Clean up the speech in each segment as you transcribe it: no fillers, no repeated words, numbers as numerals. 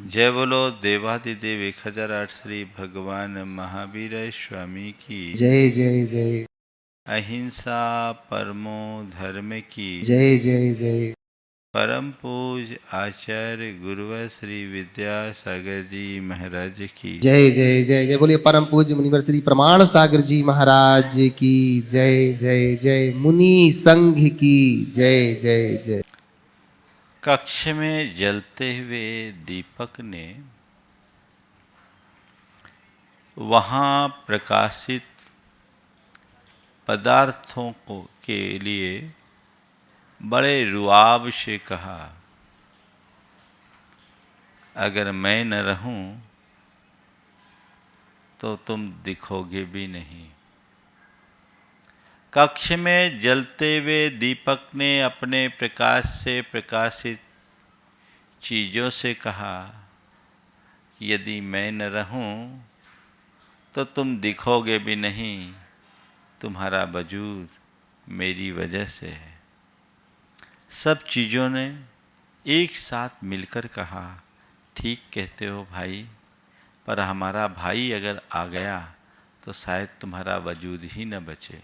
जय बोलो देवादिदेव 1008 श्री भगवान महावीर स्वामी की जय जय जय अहिंसा परमो धर्म की जय जय जय परम पूज आचार्य गुरुवर श्री विद्यासागर जी महाराज की जय जय जय जय। बोलिए परम पूज्य मुनिवर श्री प्रमाण सागर जी महाराज की जय जय जय। मुनि संघ की जय जय जय। कक्ष में जलते हुए दीपक ने वहाँ प्रकाशित पदार्थों को के लिए बड़े रुआब से कहा, अगर मैं न रहूं तो तुम दिखोगे भी नहीं। कक्ष में जलते हुए दीपक ने अपने प्रकाश से प्रकाशित चीज़ों से कहा, यदि मैं न रहूं तो तुम दिखोगे भी नहीं, तुम्हारा वजूद मेरी वजह से है। सब चीज़ों ने एक साथ मिलकर कहा, ठीक कहते हो भाई, पर हमारा भाई अगर आ गया तो शायद तुम्हारा वजूद ही न बचे।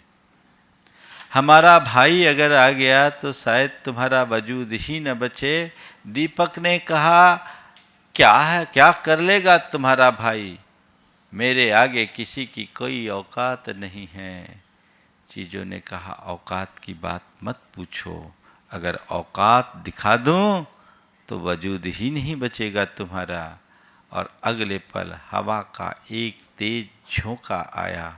हमारा भाई अगर आ गया तो शायद तुम्हारा वजूद ही न बचे। दीपक ने कहा, क्या है, क्या कर लेगा तुम्हारा भाई, मेरे आगे किसी की कोई औकात नहीं है। चीज़ों ने कहा, औकात की बात मत पूछो, अगर औकात दिखा दूं तो वजूद ही नहीं बचेगा तुम्हारा। और अगले पल हवा का एक तेज झोंका आया,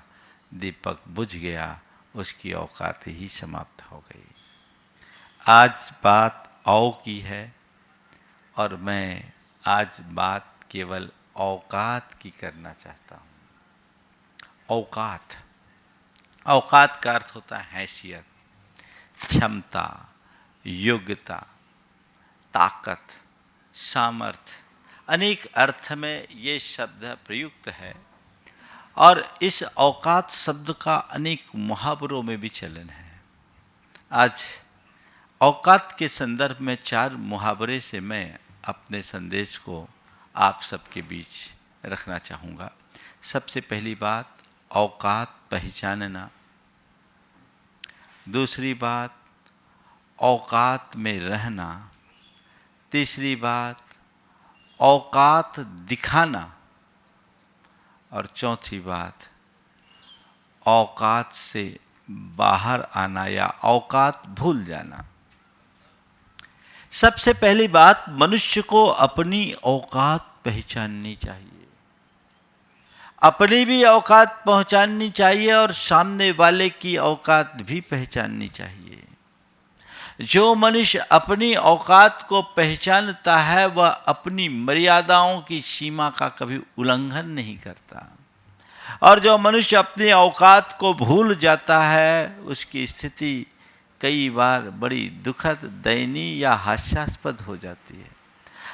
दीपक बुझ गया, उसकी औकात ही समाप्त हो गई। आज बात औ की है और मैं आज बात केवल औकात की करना चाहता हूँ। औकात, औकात का अर्थ होता है हैसियत, क्षमता, योग्यता, ताकत, सामर्थ्य। अनेक अर्थ में ये शब्द प्रयुक्त है और इस औकात शब्द का अनेक मुहावरों में भी चलन है। आज औकात के संदर्भ में 4 मुहावरे से मैं अपने संदेश को आप सबके बीच रखना चाहूँगा। सबसे पहली बात, औकात पहचानना। दूसरी बात, औकात में रहना। तीसरी बात, औकात दिखाना। और चौथी बात, औकात से बाहर आना या औकात भूल जाना। सबसे पहली बात, मनुष्य को अपनी औकात पहचाननी चाहिए। अपनी भी औकात पहचाननी चाहिए और सामने वाले की औकात भी पहचाननी चाहिए। जो मनुष्य अपनी औकात को पहचानता है वह अपनी मर्यादाओं की सीमा का कभी उल्लंघन नहीं करता, और जो मनुष्य अपनी औकात को भूल जाता है उसकी स्थिति कई बार बड़ी दुखद, दयनीय या हास्यास्पद हो जाती है।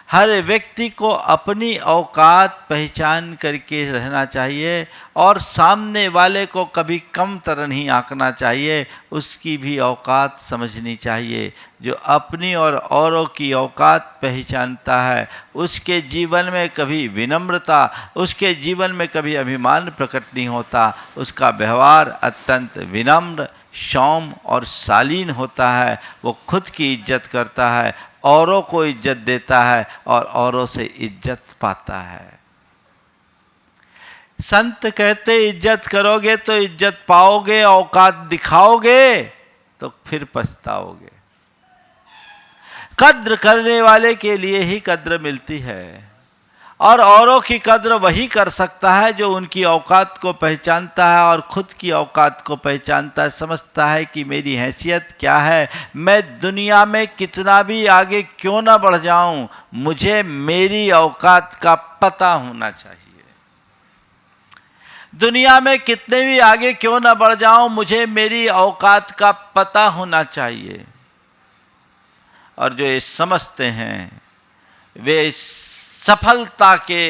हर व्यक्ति को अपनी औकात पहचान करके रहना चाहिए और सामने वाले को कभी कम तरह नहीं आंकना चाहिए, उसकी भी औकात समझनी चाहिए। जो अपनी और औरों की औकात पहचानता है उसके जीवन में कभी विनम्रता, उसके जीवन में कभी अभिमान प्रकट नहीं होता। उसका व्यवहार अत्यंत विनम्र, सौम्य और शालीन होता है। वो खुद की इज्जत करता है, औरों को इज्जत देता है और औरों से इज्जत पाता है। संत कहते इज्जत करोगे तो इज्जत पाओगे, औकात दिखाओगे तो फिर पछताओगे। कद्र करने वाले के लिए ही कद्र मिलती है और औरों की कद्र वही कर सकता है जो उनकी औकात को पहचानता है और खुद की औकात को पहचानता है। समझता है कि मेरी हैसियत क्या है, मैं दुनिया में कितना भी आगे क्यों ना बढ़ जाऊं, मुझे मेरी औकात का पता होना चाहिए। दुनिया में कितने भी आगे क्यों ना बढ़ जाऊं, मुझे मेरी औकात का पता होना चाहिए। और जो ये समझते हैं वे सफलता के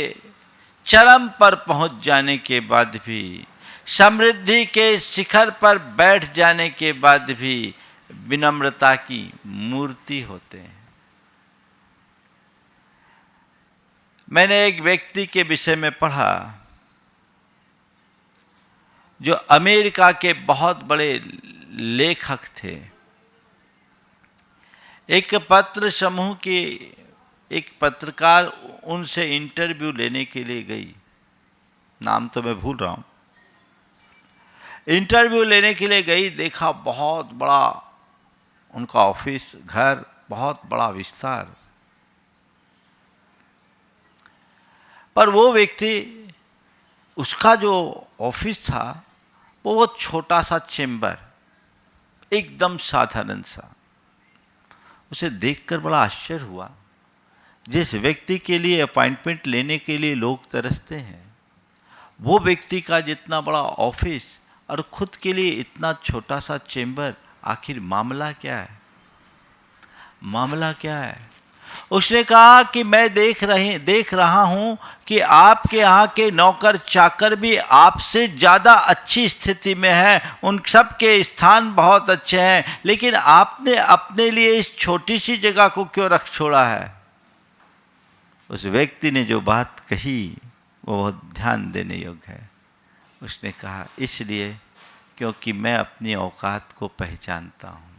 चरम पर पहुंच जाने के बाद भी, समृद्धि के शिखर पर बैठ जाने के बाद भी विनम्रता की मूर्ति होते हैं। मैंने एक व्यक्ति के विषय में पढ़ा जो अमेरिका के बहुत बड़े लेखक थे। एक पत्र समूह की एक पत्रकार उनसे इंटरव्यू लेने के लिए गई, नाम तो मैं भूल रहा हूँ। इंटरव्यू लेने के लिए गई, देखा बहुत बड़ा उनका ऑफिस, घर, बहुत बड़ा विस्तार। पर वो व्यक्ति, उसका जो ऑफिस था वो बहुत छोटा सा चेम्बर, एकदम साधारण सा। उसे देखकर बड़ा आश्चर्य हुआ। जिस व्यक्ति के लिए अपॉइंटमेंट लेने के लिए लोग तरसते हैं, वो व्यक्ति का जितना बड़ा ऑफिस और खुद के लिए इतना छोटा सा चेम्बर, आखिर मामला क्या है? मामला क्या है? उसने कहा कि मैं देख रहा हूं कि आपके यहाँ के नौकर चाकर भी आपसे ज़्यादा अच्छी स्थिति में हैं, उन सब के स्थान बहुत अच्छे हैं, लेकिन आपने अपने लिए इस छोटी सी जगह को क्यों रख छोड़ा है? उस व्यक्ति ने जो बात कही वो बहुत ध्यान देने योग्य है। उसने कहा, इसलिए क्योंकि मैं अपनी औकात को पहचानता हूँ।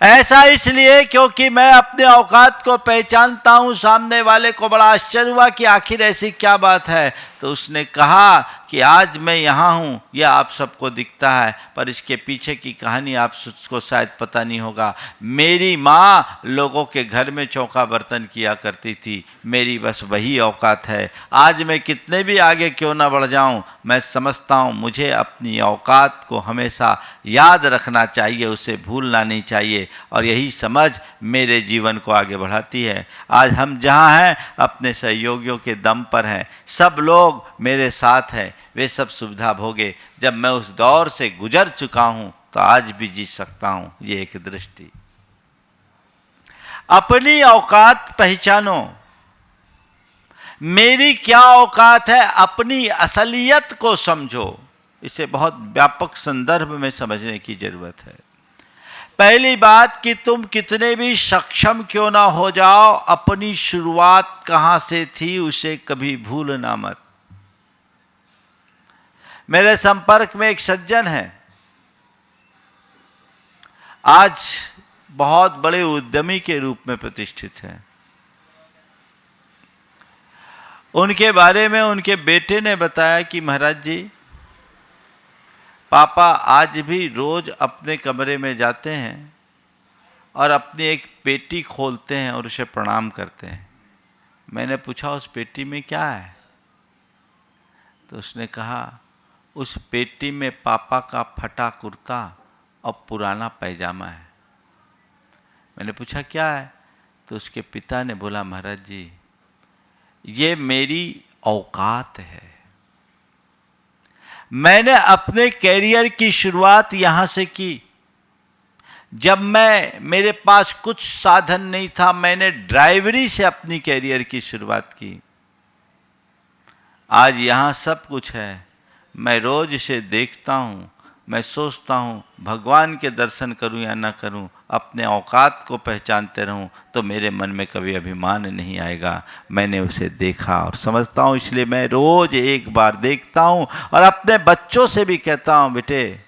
ऐसा इसलिए क्योंकि मैं अपने औकात को पहचानता हूँ। सामने वाले को बड़ा आश्चर्य हुआ कि आखिर ऐसी क्या बात है। तो उसने कहा कि आज मैं यहाँ हूँ, यह आप सबको दिखता है, पर इसके पीछे की कहानी आपको शायद पता नहीं होगा। मेरी माँ लोगों के घर में चौका बर्तन किया करती थी, मेरी बस वही औकात है। आज मैं कितने भी आगे क्यों ना बढ़ जाऊँ, मैं समझता हूँ मुझे अपनी औकात को हमेशा याद रखना चाहिए, उसे भूलना नहीं चाहिए, और यही समझ मेरे जीवन को आगे बढ़ाती है। आज हम जहाँ हैं अपने सहयोगियों के दम पर हैं, सब लोग मेरे साथ हैं, वे सब सुविधा भोगे। जब मैं उस दौर से गुजर चुका हूँ तो आज भी जी सकता हूँ। ये एक दृष्टि। अपनी औकात पहचानो। मेरी क्या औकात है, अपनी असलियत को समझो। इसे बहुत व्यापक संदर्भ में समझने की जरूरत है। पहली बात कि तुम कितने भी सक्षम क्यों ना हो जाओ, अपनी शुरुआत कहाँ से थी उसे कभी भूलना मत। मेरे संपर्क में एक सज्जन है, आज बहुत बड़े उद्यमी के रूप में प्रतिष्ठित हैं। उनके बारे में उनके बेटे ने बताया कि महाराज जी, पापा आज भी रोज अपने कमरे में जाते हैं और अपनी एक पेटी खोलते हैं और उसे प्रणाम करते हैं। मैंने पूछा, उस पेटी में क्या है? तो उसने कहा, उस पेटी में पापा का फटा कुर्ता और पुराना पैजामा है। मैंने पूछा क्या है? तो उसके पिता ने बोला, महाराज जी, ये मेरी औकात है। मैंने अपने कैरियर की शुरुआत यहाँ से की। जब मेरे पास कुछ साधन नहीं था, मैंने ड्राइवरी से अपनी कैरियर की शुरुआत की। आज यहाँ सब कुछ है। मैं रोज इसे देखता हूँ, मैं सोचता हूँ भगवान के दर्शन करूँ या ना करूँ, अपने औकात को पहचानते रहूँ तो मेरे मन में कभी अभिमान नहीं आएगा। मैंने उसे देखा और समझता हूँ, इसलिए मैं रोज एक बार देखता हूँ और अपने बच्चों से भी कहता हूँ, बेटे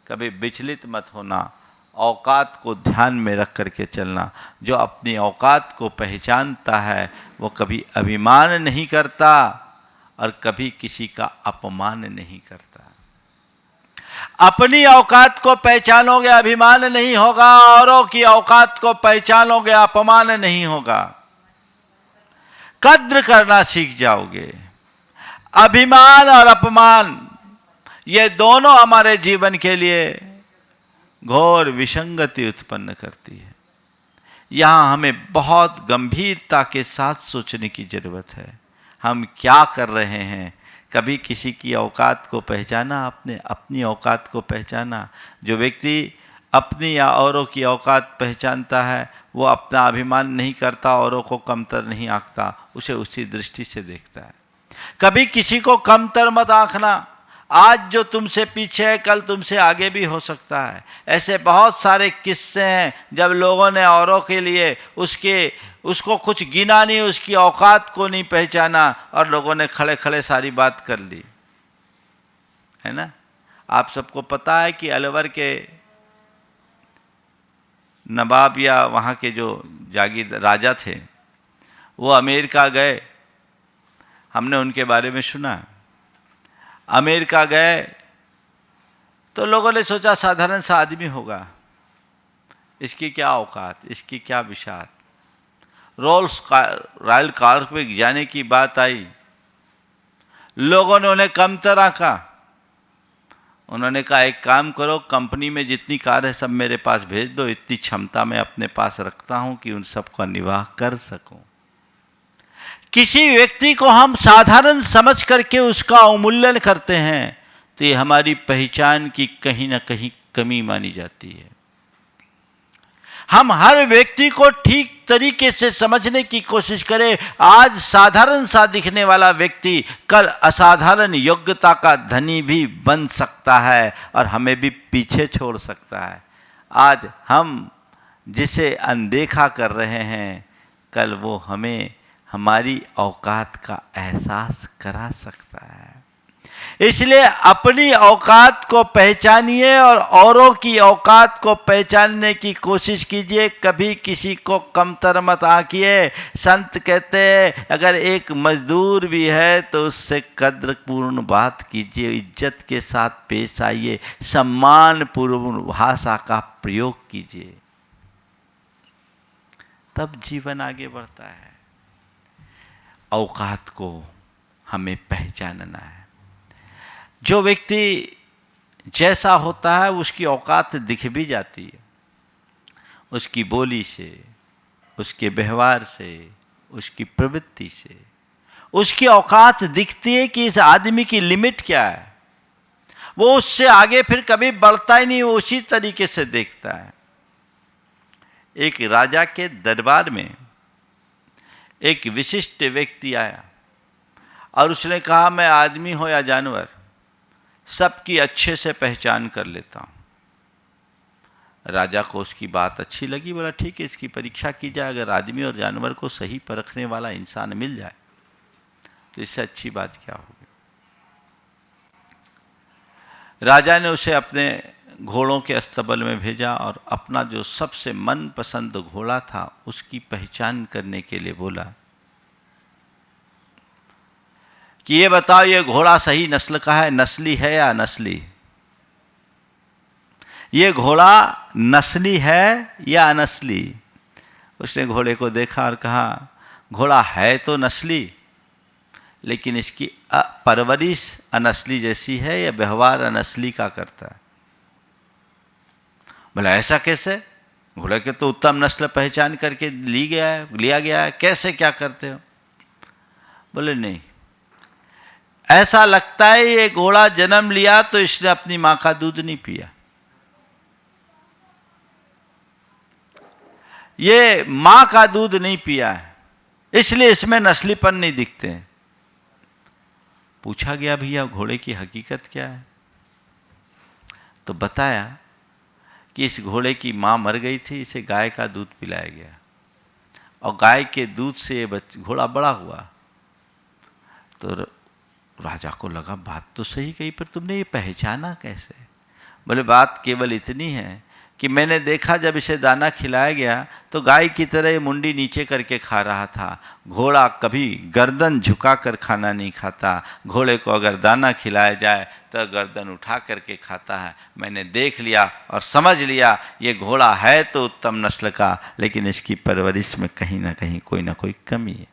कभी विचलित मत होना, औकात को ध्यान में रख करके चलना। जो अपनी औकात को पहचानता है वो कभी अभिमान नहीं करता और कभी किसी का अपमान नहीं करता। अपनी औकात को पहचानोगे अभिमान नहीं होगा, औरों की औकात को पहचानोगे अपमान नहीं होगा। कद्र करना सीख जाओगे। अभिमान और अपमान ये दोनों हमारे जीवन के लिए घोर विसंगति उत्पन्न करती है। यहाँ हमें बहुत गंभीरता के साथ सोचने की जरूरत है। हम क्या कर रहे हैं? कभी किसी की औकात को पहचाना आपने? अपनी औकात को पहचाना? जो व्यक्ति अपनी या औरों की औकात पहचानता है वो अपना अभिमान नहीं करता, औरों को कमतर नहीं आंकता, उसे उसी दृष्टि से देखता है। कभी किसी को कमतर मत आंकना। आज जो तुमसे पीछे है कल तुमसे आगे भी हो सकता है। ऐसे बहुत सारे किस्से हैं जब लोगों ने औरों के लिए उसको कुछ गिना नहीं, उसकी औकात को नहीं पहचाना और लोगों ने खड़े खड़े सारी बात कर ली, है ना। आप सबको पता है कि अलवर के नवाब या वहाँ के जो जागीर राजा थे वो अमेरिका गए, हमने उनके बारे में सुना। अमेरिका गए तो लोगों ने सोचा साधारण सा आदमी होगा, इसकी क्या औकात, इसकी क्या विशाल। रॉयल कार पे जाने की बात आई, लोगों ने उन्हें कमतर आंका। उन्होंने कहा एक काम करो, कंपनी में जितनी कार है सब मेरे पास भेज दो, इतनी क्षमता मैं अपने पास रखता हूं कि उन सबका निर्वाह कर सकूं। किसी व्यक्ति को हम साधारण समझ करके उसका अवमूल्यन करते हैं तो ये हमारी पहचान की कहीं ना कहीं कमी मानी जाती है। हम हर व्यक्ति को ठीक तरीके से समझने की कोशिश करें। आज साधारण सा दिखने वाला व्यक्ति कल असाधारण योग्यता का धनी भी बन सकता है और हमें भी पीछे छोड़ सकता है। आज हम जिसे अनदेखा कर रहे हैं कल वो हमें हमारी औकात का एहसास करा सकता है। इसलिए अपनी औकात को पहचानिए और औरों की औकात को पहचानने की कोशिश कीजिए। कभी किसी को कमतर मत आंकिए। संत कहते हैं अगर एक मजदूर भी है तो उससे कद्रपूर्ण बात कीजिए, इज्जत के साथ पेश आइए, सम्मानपूर्ण भाषा का प्रयोग कीजिए, तब जीवन आगे बढ़ता है। औकात को हमें पहचानना है। जो व्यक्ति जैसा होता है उसकी औकात दिख भी जाती है, उसकी बोली से, उसके व्यवहार से, उसकी प्रवृत्ति से उसकी औकात दिखती है कि इस आदमी की लिमिट क्या है। वो उससे आगे फिर कभी बढ़ता ही नहीं, वो उसी तरीके से देखता है। एक राजा के दरबार में एक विशिष्ट व्यक्ति आया और उसने कहा मैं आदमी हो या जानवर सबकी अच्छे से पहचान कर लेता हूँ। राजा को उसकी बात अच्छी लगी, बोला ठीक है इसकी परीक्षा की जाए, अगर आदमी और जानवर को सही परखने वाला इंसान मिल जाए तो इससे अच्छी बात क्या होगी। राजा ने उसे अपने घोड़ों के अस्तबल में भेजा और अपना जो सबसे मनपसंद घोड़ा था उसकी पहचान करने के लिए बोला कि ये बताओ ये घोड़ा सही नस्ल का है, नस्ली है या नस्ली। ये घोड़ा नस्ली है या अनस्ली। उसने घोड़े को देखा और कहा घोड़ा है तो नस्ली, लेकिन इसकी परवरिश अनस्ली जैसी है, या व्यवहार अनस्ली का करता है। बोला ऐसा कैसे, घोड़े के तो उत्तम नस्ल पहचान करके लिया गया है, कैसे क्या करते हो। बोले नहीं, ऐसा लगता है ये घोड़ा जन्म लिया तो इसने अपनी मां का दूध नहीं पिया, ये मां का दूध नहीं पिया है, इसलिए इसमें नस्लीपन नहीं दिखते हैं। पूछा गया भैया घोड़े की हकीकत क्या है, तो बताया कि इस घोड़े की मां मर गई थी, इसे गाय का दूध पिलाया गया और गाय के दूध से ये घोड़ा बड़ा हुआ। तो राजा को लगा बात तो सही कही, पर तुमने ये पहचाना कैसे। बोले बात केवल इतनी है कि मैंने देखा जब इसे दाना खिलाया गया तो गाय की तरह ये मुंडी नीचे करके खा रहा था। घोड़ा कभी गर्दन झुका कर खाना नहीं खाता, घोड़े को अगर दाना खिलाया जाए तो गर्दन उठा करके खाता है। मैंने देख लिया और समझ लिया ये घोड़ा है तो उत्तम नस्ल का, लेकिन इसकी परवरिश में कहीं ना कहीं कोई ना कोई कमी है।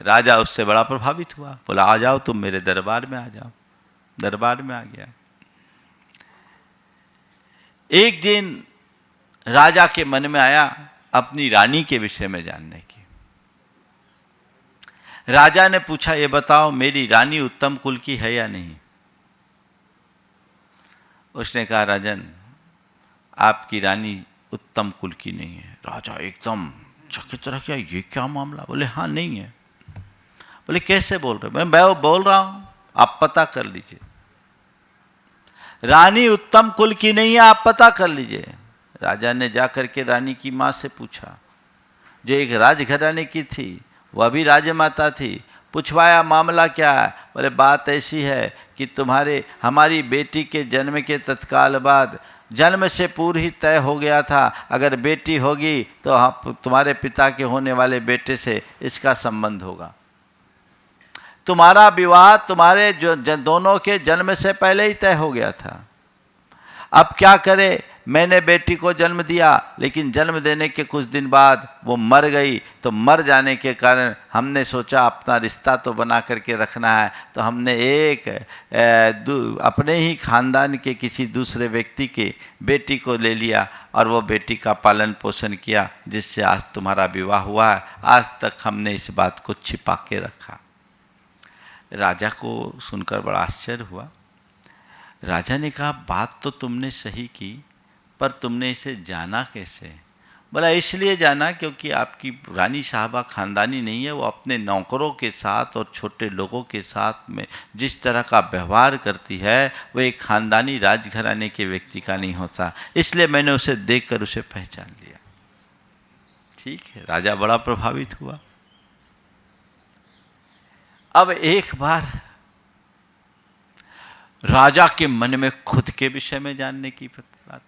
राजा उससे बड़ा प्रभावित हुआ, बोला आ जाओ तुम मेरे दरबार में आ जाओ। दरबार में आ गया। एक दिन राजा के मन में आया अपनी रानी के विषय में जानने की। राजा ने पूछा ये बताओ मेरी रानी उत्तम कुल की है या नहीं। उसने कहा राजन आपकी रानी उत्तम कुल की नहीं है। राजा एकदम चकित रह गया, ये क्या मामला। बोले हाँ नहीं है। बोले कैसे बोल रहे। मैं बोल रहा हूँ आप पता कर लीजिए। रानी उत्तम कुल की नहीं है, आप पता कर लीजिए। राजा ने जाकर के रानी की माँ से पूछा, जो एक राजघराने की थी, वह भी राजमाता थी। पूछवाया मामला क्या है? बोले बात ऐसी है कि हमारी बेटी के जन्म के तत्काल बाद जन्म से पूर्व ही तय हो गया था, अगर बेटी होगी तो तुम्हारे पिता के होने वाले बेटे से इसका संबंध होगा। तुम्हारा विवाह तुम्हारे दोनों के जन्म से पहले ही तय हो गया था। अब क्या करे? मैंने बेटी को जन्म दिया, लेकिन जन्म देने के कुछ दिन बाद वो मर गई। तो मर जाने के कारण हमने सोचा अपना रिश्ता तो बना करके रखना है, तो हमने अपने ही खानदान के किसी दूसरे व्यक्ति के बेटी को ले लिया और वो बेटी का पालन पोषण किया, जिससे आज तुम्हारा विवाह हुआ है। आज तक हमने इस बात को छिपा के रखा। राजा को सुनकर बड़ा आश्चर्य हुआ। राजा ने कहा, बात तो तुमने सही की, पर तुमने इसे जाना कैसे? बोला इसलिए जाना क्योंकि आपकी रानी साहबा खानदानी नहीं है। वो अपने नौकरों के साथ और छोटे लोगों के साथ में जिस तरह का व्यवहार करती है, वो एक खानदानी राजघराने के व्यक्ति का नहीं होता। इसलिए मैंने उसे देखकर उसे पहचान लिया। ठीक है, राजा बड़ा प्रभावित हुआ। अब एक बार राजा के मन में खुद के विषय में जानने की बात,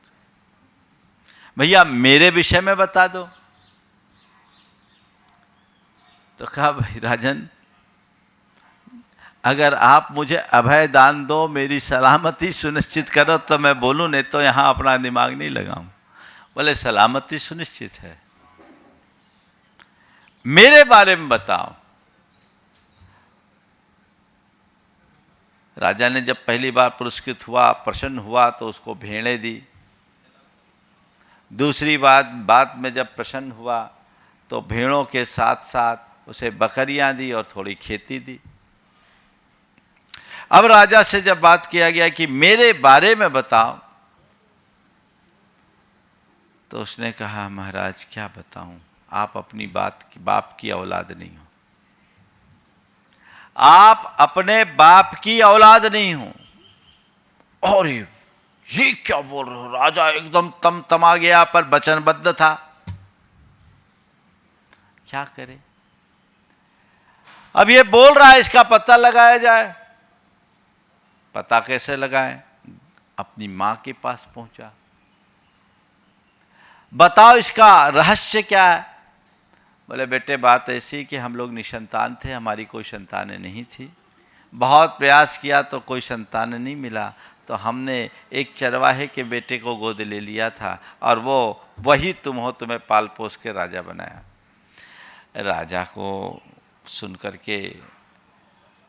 भैया मेरे विषय में बता दो। तो कहा, भाई राजन, अगर आप मुझे अभय दान दो, मेरी सलामती सुनिश्चित करो तो मैं बोलूं, नहीं तो यहां अपना दिमाग नहीं लगाऊं। बोले सलामती सुनिश्चित है, मेरे बारे में बताओ। राजा ने जब पहली बार पुरस्कृत हुआ, प्रसन्न हुआ, तो उसको भेड़ें दी। दूसरी बात में जब प्रसन्न हुआ तो भेड़ों के साथ साथ उसे बकरियां दी और थोड़ी खेती दी। अब राजा से जब बात किया गया कि मेरे बारे में बताओ, तो उसने कहा, महाराज क्या बताऊं, आप अपनी बाप की औलाद नहीं हो। आप अपने बाप की औलाद नहीं हो। और ये क्या बोल रहे हो? राजा एकदम तमा गया, पर वचनबद्ध था। क्या करे? अब ये बोल रहा है, इसका पता लगाया जाए। पता कैसे लगाएं? अपनी मां के पास पहुंचा। बताओ इसका रहस्य क्या है? बोले बेटे बात ऐसी कि हम लोग निसंतान थे, हमारी कोई संतान नहीं थी। बहुत प्रयास किया तो कोई संतान नहीं मिला, तो हमने एक चरवाहे के बेटे को गोद ले लिया था, और वही तुम हो, तुम्हें पाल पोस के राजा बनाया। राजा को सुन करके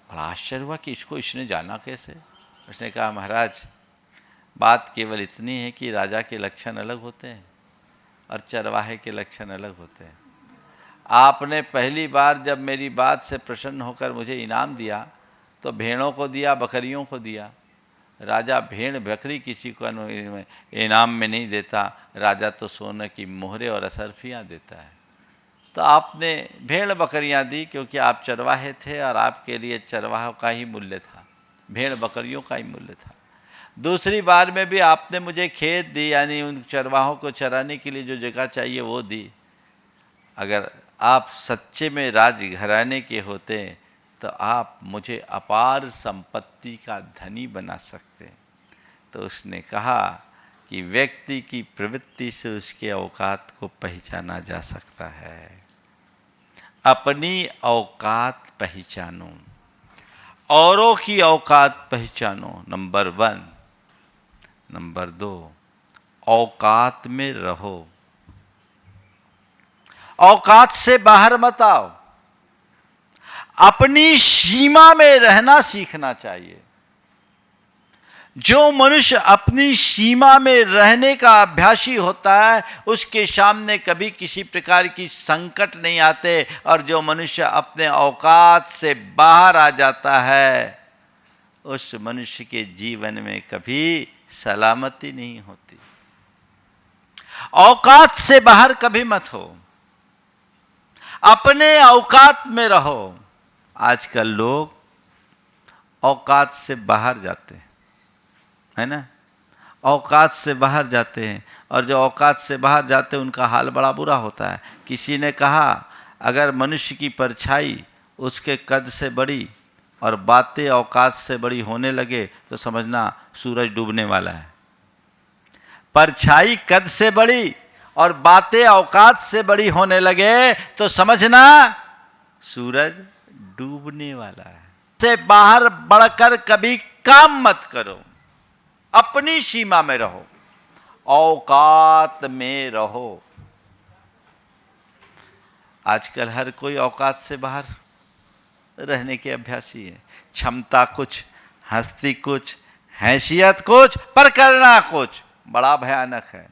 बड़ा आश्चर्य हुआ कि इसने जाना कैसे। उसने कहा, महाराज बात केवल इतनी है कि राजा के लक्षण अलग होते हैं और चरवाहे के लक्षण अलग होते हैं। आपने पहली बार जब मेरी बात से प्रसन्न होकर मुझे इनाम दिया तो भेड़ों को दिया, बकरियों को दिया। राजा भेड़ बकरी किसी को इनाम में नहीं देता, राजा तो सोने की मोहरें और असरफियाँ देता है। तो आपने भेड़ बकरियाँ दी क्योंकि आप चरवाहे थे और आपके लिए चरवाहों का ही मूल्य था, भेड़ बकरियों का ही मूल्य था। दूसरी बार में भी आपने मुझे खेत दी, यानी उन चरवाहों को चराने के लिए जो जगह चाहिए वो दी। अगर आप सच्चे में राजघराने के होते तो आप मुझे अपार संपत्ति का धनी बना सकते। तो उसने कहा कि व्यक्ति की प्रवृत्ति से उसके औकात को पहचाना जा सकता है। अपनी औकात पहचानो, औरों की औकात पहचानो, नंबर 1। नंबर 2, औकात में रहो, औकात से बाहर मत आओ। अपनी सीमा में रहना सीखना चाहिए। जो मनुष्य अपनी सीमा में रहने का अभ्यासी होता है, उसके सामने कभी किसी प्रकार की संकट नहीं आते, और जो मनुष्य अपने औकात से बाहर आ जाता है, उस मनुष्य के जीवन में कभी सलामती नहीं होती। औकात से बाहर कभी मत हो, अपने औकात में रहो। आजकल लोग औकात से बाहर जाते हैं, है ना, औकात से बाहर जाते हैं। और जो औकात से बाहर जाते हैं उनका हाल बड़ा बुरा होता है। किसी ने कहा अगर मनुष्य की परछाई उसके कद से बड़ी और बातें औकात से बड़ी होने लगे तो समझना सूरज डूबने वाला है। परछाई कद से बड़ी और बातें औकात से बड़ी होने लगे तो समझना सूरज डूबने वाला है। से बाहर बढ़कर कभी काम मत करो, अपनी सीमा में रहो, औकात में रहो। आजकल हर कोई औकात से बाहर रहने के अभ्यासी है। क्षमता कुछ, हस्ती कुछ, हैसियत कुछ, पर करना कुछ। बड़ा भयानक है।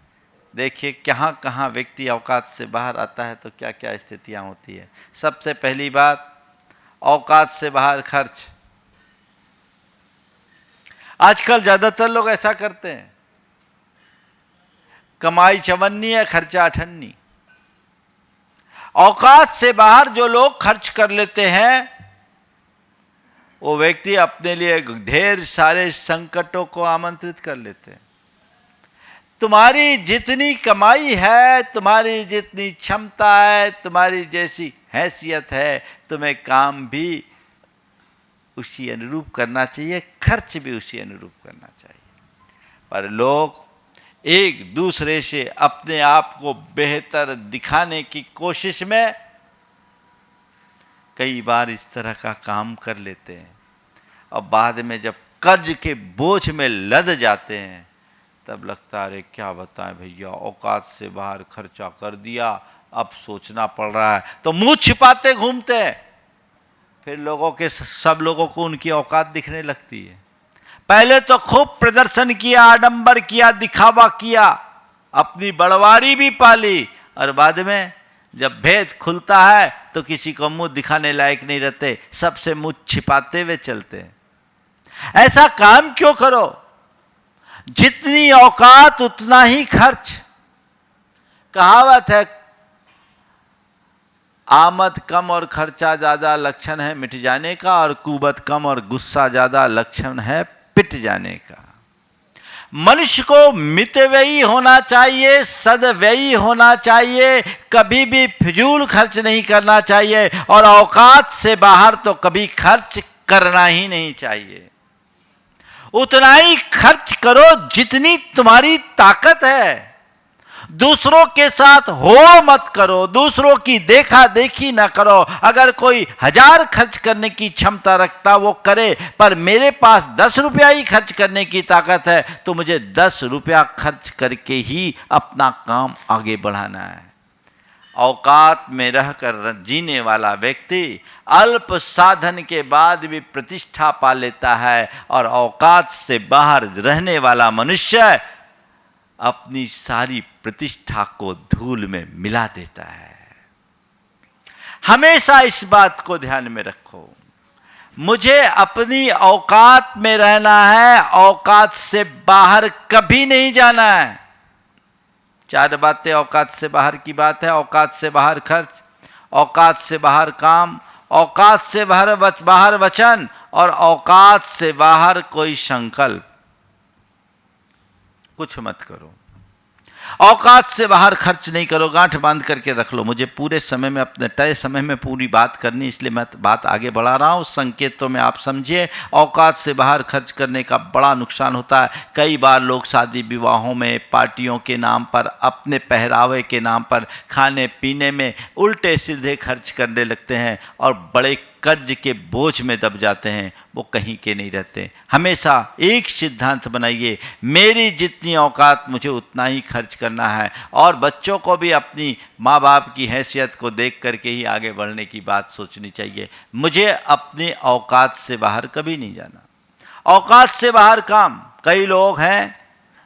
देखिए कहाँ कहाँ व्यक्ति औकात से बाहर आता है तो क्या क्या स्थितियाँ होती है। सबसे पहली बात, औकात से बाहर खर्च। आजकल ज़्यादातर लोग ऐसा करते हैं, कमाई चवन्नी है, खर्चा अठन्नी। औकात से बाहर जो लोग खर्च कर लेते हैं वो व्यक्ति अपने लिए ढेर सारे संकटों को आमंत्रित कर लेते हैं। तुम्हारी जितनी कमाई है, तुम्हारी जितनी क्षमता है, तुम्हारी जैसी हैसियत है, तुम्हें काम भी उसी अनुरूप करना चाहिए, खर्च भी उसी अनुरूप करना चाहिए। पर लोग एक दूसरे से अपने आप को बेहतर दिखाने की कोशिश में कई बार इस तरह का काम कर लेते हैं और बाद में जब कर्ज के बोझ में लद जाते हैं तब लगता है अरे क्या बताएं भैया, औकात से बाहर खर्चा कर दिया, अब सोचना पड़ रहा है, तो मुंह छिपाते घूमते हैं। फिर लोगों के सब लोगों को उनकी औकात दिखने लगती है। पहले तो खूब प्रदर्शन किया, आडंबर किया, दिखावा किया, अपनी बड़वारी भी पाली, और बाद में जब भेद खुलता है तो किसी को मुंह दिखाने लायक नहीं रहते, सबसे मुंह छिपाते हुए चलते हैं। ऐसा काम क्यों करो? जितनी औकात उतना ही खर्च। कहावत है, आमद कम और खर्चा ज्यादा लक्षण है मिट जाने का, और कुबत कम और गुस्सा ज्यादा लक्षण है पिट जाने का। मनुष्य को मितव्ययी होना चाहिए, सदव्ययी होना चाहिए, कभी भी फिजूल खर्च नहीं करना चाहिए, और औकात से बाहर तो कभी खर्च करना ही नहीं चाहिए। उतना ही खर्च करो जितनी तुम्हारी ताकत है। दूसरों के साथ हो मत करो, दूसरों की देखा देखी ना करो। अगर कोई 1000 खर्च करने की क्षमता रखता वो करे, पर मेरे पास 10 रुपया ही खर्च करने की ताकत है तो मुझे 10 रुपया खर्च करके ही अपना काम आगे बढ़ाना है। औकात में रहकर जीने वाला व्यक्ति अल्प साधन के बाद भी प्रतिष्ठा पा लेता है, और औकात से बाहर रहने वाला मनुष्य अपनी सारी प्रतिष्ठा को धूल में मिला देता है। हमेशा इस बात को ध्यान में रखो, मुझे अपनी औकात में रहना है, औकात से बाहर कभी नहीं जाना है। 4 बातें औकात से बाहर की बात है। औकात से बाहर खर्च, औकात से बाहर काम, औकात से बाहर वचन, और औकात से बाहर कोई संकल्प। कुछ मत करो। औकात से बाहर खर्च नहीं करो, गांठ बांध करके रख लो। मुझे पूरे समय में, अपने तय समय में पूरी बात करनी, इसलिए मैं बात आगे बढ़ा रहा हूँ। संकेतों में आप समझिए। औकात से बाहर खर्च करने का बड़ा नुकसान होता है। कई बार लोग शादी विवाहों में, पार्टियों के नाम पर, अपने पहरावे के नाम पर, खाने पीने में उल्टे सीधे खर्च करने लगते हैं और बड़े कर्ज के बोझ में दब जाते हैं। वो कहीं के नहीं रहते। हमेशा एक सिद्धांत बनाइए, मेरी जितनी औकात मुझे उतना ही खर्च करना है, और बच्चों को भी अपनी माँ बाप की हैसियत को देख करके ही आगे बढ़ने की बात सोचनी चाहिए। मुझे अपनी औकात से बाहर कभी नहीं जाना। औकात से बाहर काम। कई लोग हैं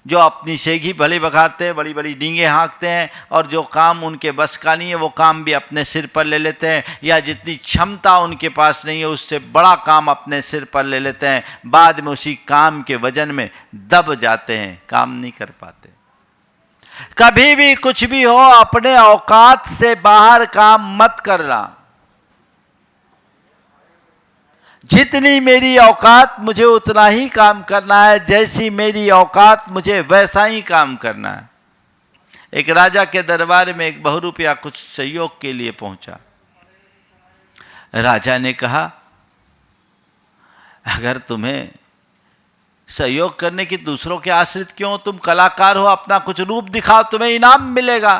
जो अपनी सेगी भले बघारते हैं, बड़ी बड़ी डींगे हाँकते हैं, और जो काम उनके बस का नहीं है वो काम भी अपने सिर पर ले लेते हैं, या जितनी क्षमता उनके पास नहीं है उससे बड़ा काम अपने सिर पर ले लेते हैं। बाद में उसी काम के वजन में दब जाते हैं, काम नहीं कर पाते। कभी भी कुछ भी हो, अपने औकात से बाहर काम मत करना। जितनी मेरी औकात मुझे उतना ही काम करना है, जैसी मेरी औकात मुझे वैसा ही काम करना है। एक राजा के दरबार में एक बहुरूपिया कुछ सहयोग के लिए पहुंचा। राजा ने कहा, अगर तुम्हें सहयोग करने की दूसरों के आश्रित क्यों, तुम कलाकार हो, अपना कुछ रूप दिखाओ, तुम्हें इनाम मिलेगा।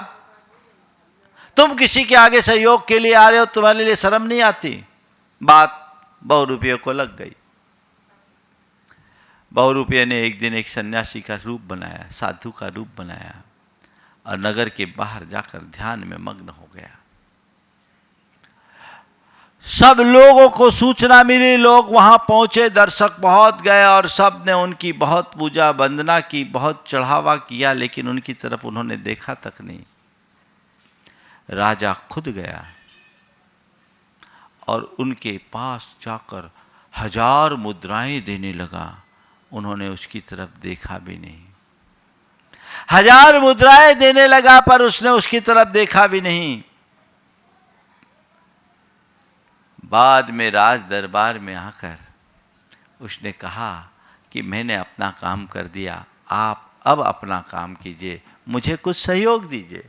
तुम किसी के आगे सहयोग के लिए आ रहे हो, तुम्हारे लिए शर्म नहीं आती? बात बहुरूपिये को लग गई। बहुरूपिये ने एक दिन एक सन्यासी का रूप बनाया, साधु का रूप बनाया, और नगर के बाहर जाकर ध्यान में मग्न हो गया। सब लोगों को सूचना मिली, लोग वहां पहुंचे, दर्शक बहुत गए और सब ने उनकी बहुत पूजा वंदना की, बहुत चढ़ावा किया, लेकिन उनकी तरफ उन्होंने देखा तक नहीं। राजा खुद गया और उनके पास जाकर 1000 मुद्राएं देने लगा। उन्होंने उसकी तरफ देखा भी नहीं। 1000 मुद्राएं देने लगा पर उसने उसकी तरफ देखा भी नहीं। बाद में राज दरबार में आकर उसने कहा कि मैंने अपना काम कर दिया, आप अब अपना काम कीजिए, मुझे कुछ सहयोग दीजिए।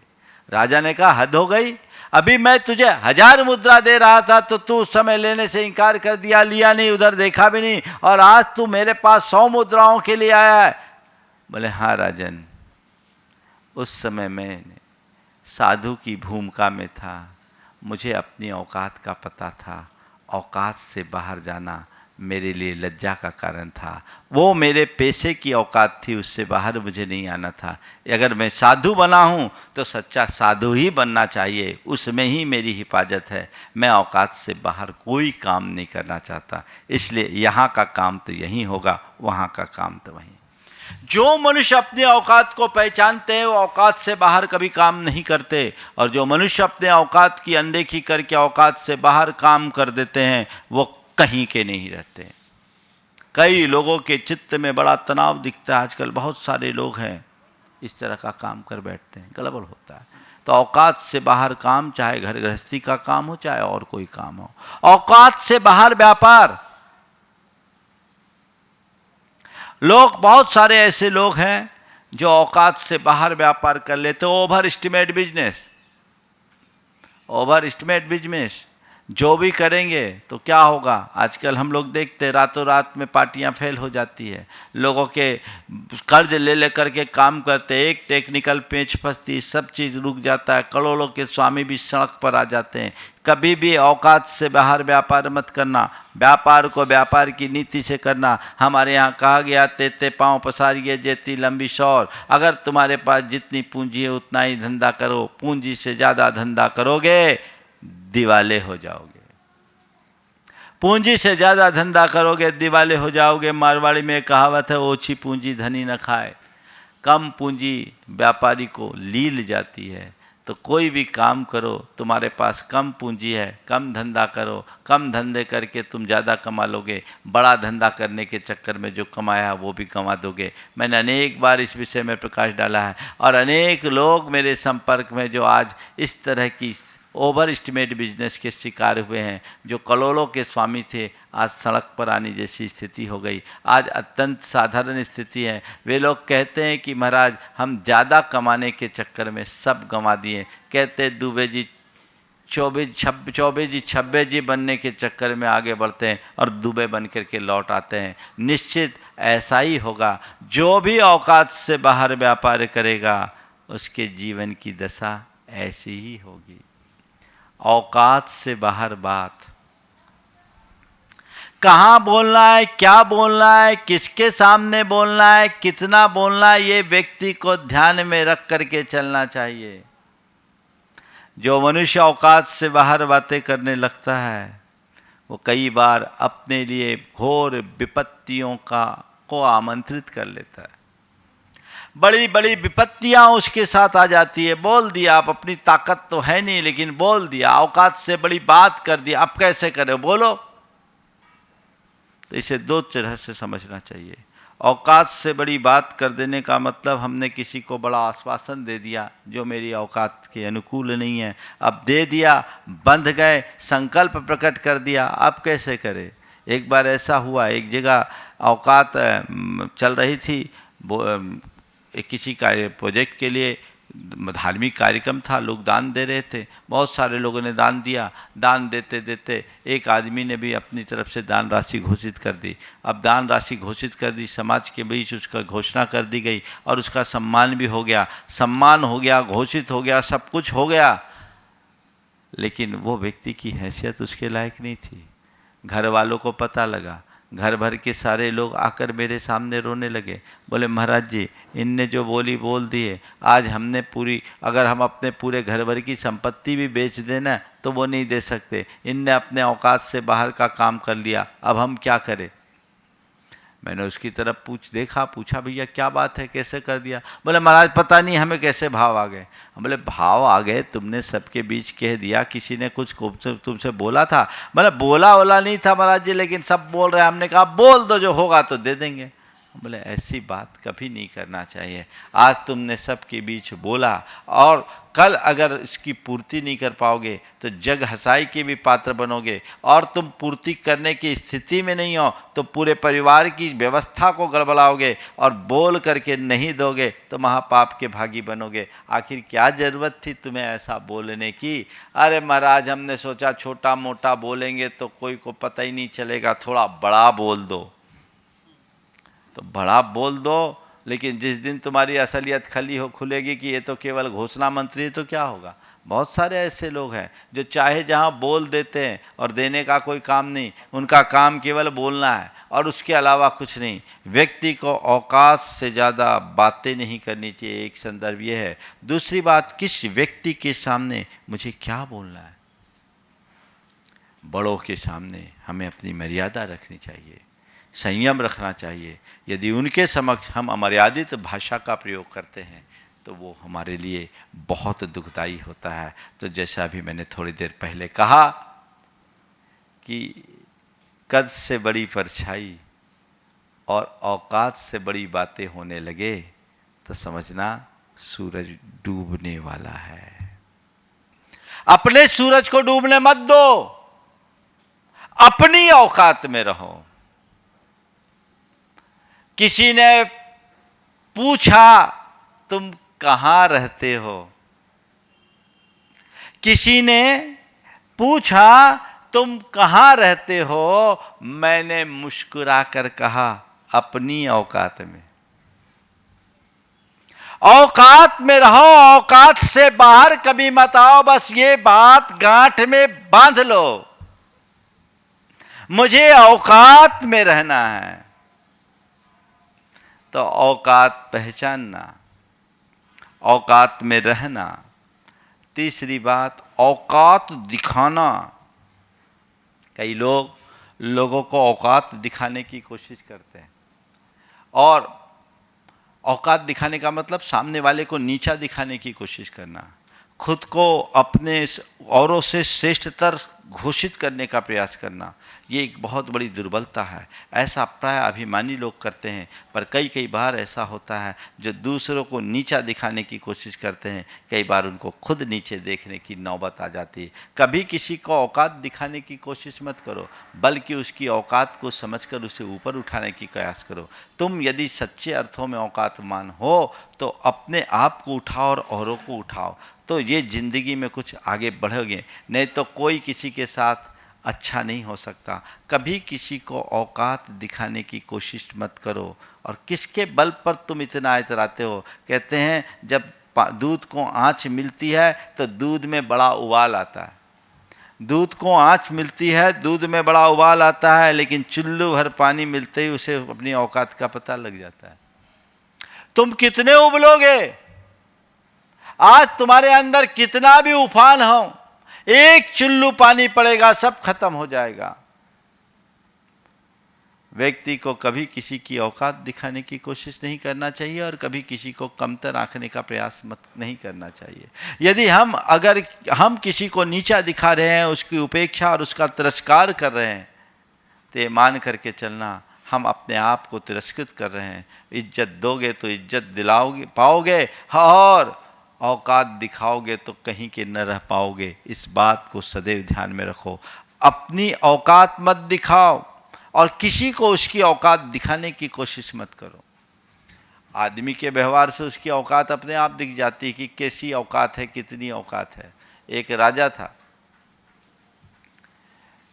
राजा ने कहा, हद हो गई, अभी मैं तुझे 1000 मुद्रा दे रहा था तो तू उस समय लेने से इनकार कर दिया, लिया नहीं, उधर देखा भी नहीं, और आज तू मेरे पास 100 मुद्राओं के लिए आया है। बोले, हाँ राजन, उस समय मैं साधु की भूमिका में था, मुझे अपनी औकात का पता था। औकात से बाहर जाना मेरे लिए लज्जा का कारण था। वो मेरे पेशे की औकात थी, उससे बाहर मुझे नहीं आना था। अगर मैं साधु बना हूँ तो सच्चा साधु ही बनना चाहिए, उसमें ही मेरी हिफाजत है। मैं औकात से बाहर कोई काम नहीं करना चाहता, इसलिए यहाँ का काम तो यहीं होगा, वहाँ का काम तो वहीं। जो मनुष्य अपने औकात को पहचानते हैं वो औकात से बाहर कभी काम नहीं करते, और जो मनुष्य अपने औकात की अनदेखी करके औकात से बाहर काम कर देते हैं वो कहीं के नहीं रहते। कई लोगों के चित्त में बड़ा तनाव दिखता है। आजकल बहुत सारे लोग हैं इस तरह का काम कर बैठते हैं, गड़बड़ होता है। तो औकात से बाहर काम, चाहे घर गृहस्थी का काम हो चाहे और कोई काम हो, औकात से बाहर व्यापार। लोग, बहुत सारे ऐसे लोग हैं जो औकात से बाहर व्यापार कर लेते। Over estimate business, over estimate business जो भी करेंगे तो क्या होगा। आजकल हम लोग देखते हैं रातों रात में पार्टियां फेल हो जाती है, लोगों के कर्ज ले लेकर के काम करते, एक टेक्निकल पेच फंसती, सब चीज़ रुक जाता है, करोड़ों के स्वामी भी सड़क पर आ जाते हैं। कभी भी औकात से बाहर व्यापार मत करना, व्यापार को व्यापार की नीति से करना। हमारे यहाँ कहा गया, तेते पाँव पसारिए जेती लंबी शौर। अगर तुम्हारे पास जितनी पूंजी है उतना ही धंधा करो, पूंजी से ज़्यादा धंधा करोगे दिवाले हो जाओगे। पूंजी से ज़्यादा धंधा करोगे दिवाले हो जाओगे। मारवाड़ी में कहावत है, ओछी पूंजी धनी न खाए। कम पूंजी व्यापारी को लील जाती है। तो कोई भी काम करो, तुम्हारे पास कम पूंजी है, कम धंधा करो, कम धंधे करके तुम ज़्यादा कमा लोगे। बड़ा धंधा करने के चक्कर में जो कमाया वो भी कमा दोगे। मैंने अनेक बार इस विषय में प्रकाश डाला है, और अनेक लोग मेरे संपर्क में जो आज इस तरह की ओवर एस्टिमेट बिजनेस के शिकार हुए हैं, जो करोड़ों के स्वामी थे, आज सड़क पर आने जैसी स्थिति हो गई। आज अत्यंत साधारण स्थिति है। वे लोग कहते हैं कि महाराज हम ज़्यादा कमाने के चक्कर में सब गंवा दिए। कहते दुबे जी चौबे जी छब्बे जी बनने के चक्कर में आगे बढ़ते हैं और दुबे बन करके लौट आते हैं। निश्चित ऐसा ही होगा। जो भी औकात से बाहर व्यापार करेगा उसके जीवन की दशा ऐसी ही होगी। औकात से बाहर बात, कहाँ बोलना है, क्या बोलना है, किसके सामने बोलना है, कितना बोलना है, ये व्यक्ति को ध्यान में रख करके चलना चाहिए। जो मनुष्य औकात से बाहर बातें करने लगता है वो कई बार अपने लिए घोर विपत्तियों को आमंत्रित कर लेता है। बड़ी बड़ी विपत्तियां उसके साथ आ जाती है। बोल दिया, आप अपनी ताकत तो है नहीं लेकिन बोल दिया, औकात से बड़ी बात कर दिया, अब कैसे करो, बोलो। तो इसे दो तरह से समझना चाहिए। औकात से बड़ी बात कर देने का मतलब हमने किसी को बड़ा आश्वासन दे दिया जो मेरी औकात के अनुकूल नहीं है। अब दे दिया, बंध गए, संकल्प प्रकट कर दिया, अब कैसे करें। एक बार ऐसा हुआ, एक जगह औकात चल रही थी, किसी कार्य प्रोजेक्ट के लिए धार्मिक कार्यक्रम था, लोग दान दे रहे थे, बहुत सारे लोगों ने दान दिया। दान देते देते एक आदमी ने भी अपनी तरफ से दान राशि घोषित कर दी। अब दान राशि घोषित कर दी, समाज के बीच उसका घोषणा कर दी गई और उसका सम्मान भी हो गया, सम्मान हो गया, घोषित हो गया, सब कुछ हो गया, लेकिन वो व्यक्ति की हैसियत उसके लायक नहीं थी। घर वालों को पता लगा, घर भर के सारे लोग आकर मेरे सामने रोने लगे, बोले महाराज जी इनने जो बोली बोल दिए, आज हमने पूरी, अगर हम अपने पूरे घर भर की संपत्ति भी बेच देना तो वो नहीं दे सकते, इनने अपने औकात से बाहर का काम कर लिया, अब हम क्या करें। मैंने उसकी तरफ पूछा भैया क्या बात है, कैसे कर दिया। बोले महाराज पता नहीं हमें कैसे भाव आ गए। बोले भाव आ गए, तुमने सबके बीच कह दिया, किसी ने कुछ तुमसे बोला था। बोले बोला नहीं था महाराज जी, लेकिन सब बोल रहे हैं, हमने कहा बोल दो, जो होगा तो दे देंगे। बोले ऐसी बात कभी नहीं करना चाहिए, आज तुमने सबके बीच बोला और कल अगर इसकी पूर्ति नहीं कर पाओगे तो जग हंसाई के भी पात्र बनोगे, और तुम पूर्ति करने की स्थिति में नहीं हो तो पूरे परिवार की व्यवस्था को गड़बड़ाओगे, और बोल करके नहीं दोगे तो महापाप के भागी बनोगे। आखिर क्या ज़रूरत थी तुम्हें ऐसा बोलने की। अरे महाराज हमने सोचा छोटा मोटा बोलेंगे तो कोई को पता ही नहीं चलेगा, थोड़ा बड़ा बोल दो। तो बड़ा बोल दो, लेकिन जिस दिन तुम्हारी असलियत खुलेगी कि ये तो केवल घोषणा मंत्री है तो क्या होगा। बहुत सारे ऐसे लोग हैं जो चाहे जहाँ बोल देते हैं और देने का कोई काम नहीं, उनका काम केवल बोलना है और उसके अलावा कुछ नहीं। व्यक्ति को औकात से ज़्यादा बातें नहीं करनी चाहिए, एक संदर्भ ये है। दूसरी बात, किस व्यक्ति के सामने मुझे क्या बोलना है। बड़ों के सामने हमें अपनी मर्यादा रखनी चाहिए, संयम रखना चाहिए। यदि उनके समक्ष हम अमर्यादित भाषा का प्रयोग करते हैं तो वो हमारे लिए बहुत दुखदायी होता है। तो जैसा अभी मैंने थोड़ी देर पहले कहा कि कद से बड़ी परछाई और औकात से बड़ी बातें होने लगे तो समझना सूरज डूबने वाला है। अपने सूरज को डूबने मत दो, अपनी औकात में रहो। किसी ने पूछा तुम कहाँ रहते हो, किसी ने पूछा तुम कहाँ रहते हो, मैंने मुस्कुराकर कहा अपनी औकात में। औकात में रहो, औकात से बाहर कभी मत आओ। बस ये बात गांठ में बांध लो, मुझे औकात में रहना है। तो औकात पहचानना, औकात में रहना। तीसरी बात, औकात दिखाना। कई लोगों को औकात दिखाने की कोशिश करते हैं, और औकात दिखाने का मतलब सामने वाले को नीचा दिखाने की कोशिश करना, खुद को अपने औरों से श्रेष्ठतर घोषित करने का प्रयास करना। ये एक बहुत बड़ी दुर्बलता है। ऐसा प्राय अभिमानी लोग करते हैं, पर कई बार ऐसा होता है जो दूसरों को नीचा दिखाने की कोशिश करते हैं, कई बार उनको खुद नीचे देखने की नौबत आ जाती है। कभी किसी को औकात दिखाने की कोशिश मत करो, बल्कि उसकी औकात को समझकर उसे ऊपर उठाने की प्रयास करो। तुम यदि सच्चे अर्थों में औकातमान हो तो अपने आप को उठाओ और औरों को उठाओ, तो ये ज़िंदगी में कुछ आगे बढ़ोगे। नहीं तो कोई किसी के साथ अच्छा नहीं हो सकता। कभी किसी को औकात दिखाने की कोशिश मत करो। और किसके बल पर तुम इतना इतराते हो। कहते हैं जब दूध को आँच मिलती है तो दूध में बड़ा उबाल आता है। दूध को आँच मिलती है, दूध में बड़ा उबाल आता है, लेकिन चुल्लू भर पानी मिलते ही उसे अपनी औकात का पता लग जाता है। तुम कितने उबलोगे, आज तुम्हारे अंदर कितना भी उफान हो, एक चुल्लू पानी पड़ेगा, सब खत्म हो जाएगा। व्यक्ति को कभी किसी की औकात दिखाने की कोशिश नहीं करना चाहिए और कभी किसी को कमतर आंकने का प्रयास नहीं करना चाहिए। यदि अगर हम किसी को नीचा दिखा रहे हैं, उसकी उपेक्षा और उसका तिरस्कार कर रहे हैं, तो ये मान करके चलना हम अपने आप को तिरस्कृत कर रहे हैं। इज्जत दोगे तो इज्जत पाओगे, और औकात दिखाओगे तो कहीं के न रह पाओगे। इस बात को सदैव ध्यान में रखो। अपनी औकात मत दिखाओ, और किसी को उसकी औकात दिखाने की कोशिश मत करो। आदमी के व्यवहार से उसकी औकात अपने आप दिख जाती है कि कैसी औकात है, कितनी औकात है। एक राजा था,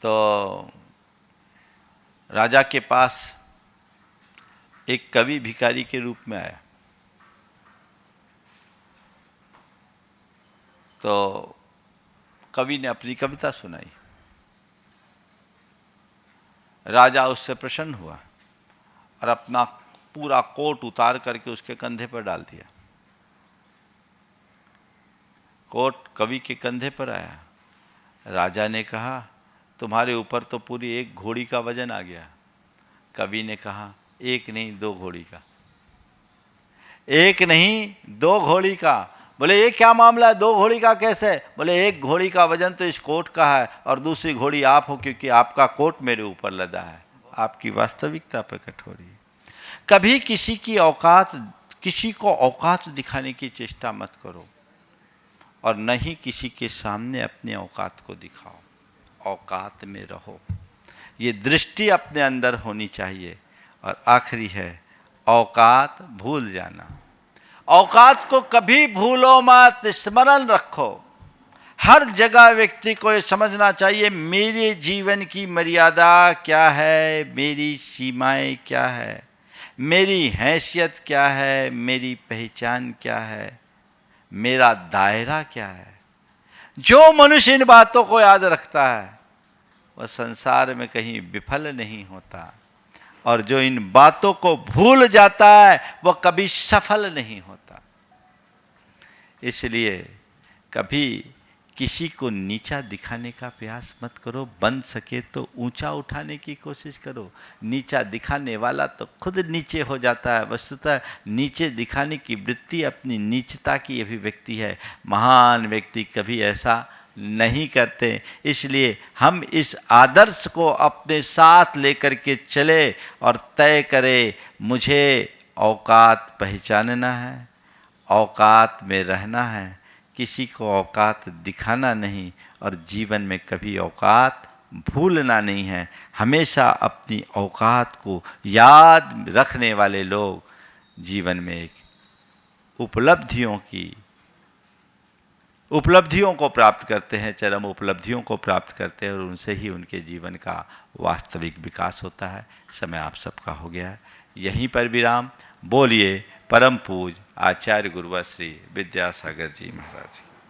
तो राजा के पास एक कवि भिखारी के रूप में आया। तो कवि ने अपनी कविता सुनाई। राजा उससे प्रसन्न हुआ और अपना पूरा कोट उतार करके उसके कंधे पर डाल दिया। कोट कवि के कंधे पर आया। राजा ने कहा, तुम्हारे ऊपर तो पूरी एक घोड़ी का वजन आ गया। कवि ने कहा, एक नहीं 2 घोड़ी का। एक नहीं 2 घोड़ी का। बोले ये क्या मामला है, 2 घोड़ी का कैसे? बोले एक घोड़ी का वजन तो इस कोट का है और दूसरी घोड़ी आप हो, क्योंकि आपका कोट मेरे ऊपर लदा है। आपकी वास्तविकता प्रकट हो रही है। कभी किसी को औकात दिखाने की चेष्टा मत करो और न ही किसी के सामने अपने औकात को दिखाओ। औकात में रहो, ये दृष्टि अपने अंदर होनी चाहिए। और आखिरी है औकात भूल जाना। औकात को कभी भूलो मत, स्मरण रखो। हर जगह व्यक्ति को ये समझना चाहिए, मेरे जीवन की मर्यादा क्या है, मेरी सीमाएं क्या है, मेरी हैसियत क्या है, मेरी पहचान क्या है, मेरा दायरा क्या है। जो मनुष्य इन बातों को याद रखता है वह संसार में कहीं विफल नहीं होता, और जो इन बातों को भूल जाता है वह कभी सफल नहीं होता। इसलिए कभी किसी को नीचा दिखाने का प्रयास मत करो। बन सके तो ऊंचा उठाने की कोशिश करो। नीचा दिखाने वाला तो खुद नीचे हो जाता है। वस्तुतः नीचे दिखाने की वृत्ति अपनी नीचता की अभिव्यक्ति है। महान व्यक्ति कभी ऐसा नहीं करते। इसलिए हम इस आदर्श को अपने साथ लेकर के चले और तय करें, मुझे औकात पहचानना है, औकात में रहना है, किसी को औकात दिखाना नहीं, और जीवन में कभी औकात भूलना नहीं है। हमेशा अपनी औकात को याद रखने वाले लोग जीवन में एक उपलब्धियों को प्राप्त करते हैं, चरम उपलब्धियों को प्राप्त करते हैं, और उनसे ही उनके जीवन का वास्तविक विकास होता है। समय आप सबका हो गया है, यहीं पर विराम। बोलिए परम पूज्य आचार्य गुरुवर श्री विद्यासागर जी महाराज।